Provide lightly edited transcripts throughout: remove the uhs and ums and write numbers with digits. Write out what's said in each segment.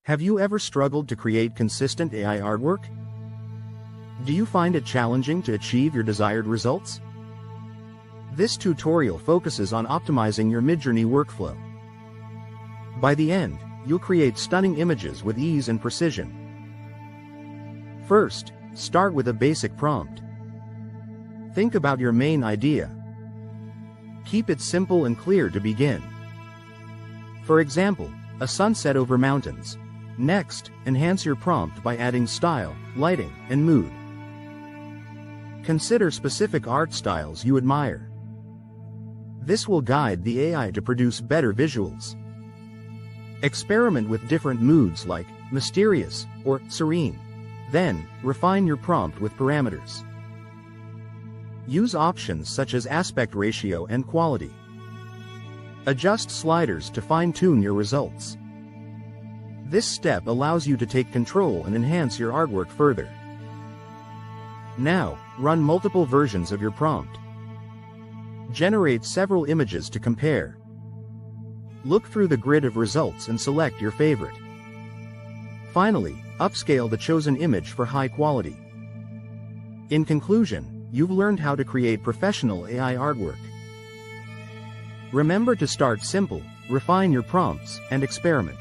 Have you ever struggled to create consistent AI artwork? Do you find it challenging to achieve your desired results? This tutorial focuses on optimizing your Midjourney workflow. By the end, you'll create stunning images with ease and precision. First, start with a basic prompt. Think about your main idea. Keep it simple and clear to begin. For example, a sunset over mountains. Next, enhance your prompt by adding style, lighting, and mood. Consider specific art styles you admire. This will guide the AI to produce better visuals. Experiment with different moods like mysterious or serene. Then, refine your prompt with parameters. Use options such as aspect ratio and quality. Adjust sliders to fine-tune your results. This step allows you to take control and enhance your artwork further. Now, run multiple versions of your prompt. Generate several images to compare. Look through the grid of results and select your favorite. Finally, upscale the chosen image for high quality. In conclusion, you've learned how to create professional AI artwork. Remember to start simple, refine your prompts, and experiment.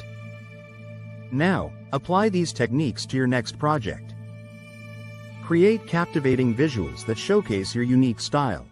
Now, apply these techniques to your next project. Create captivating visuals that showcase your unique style.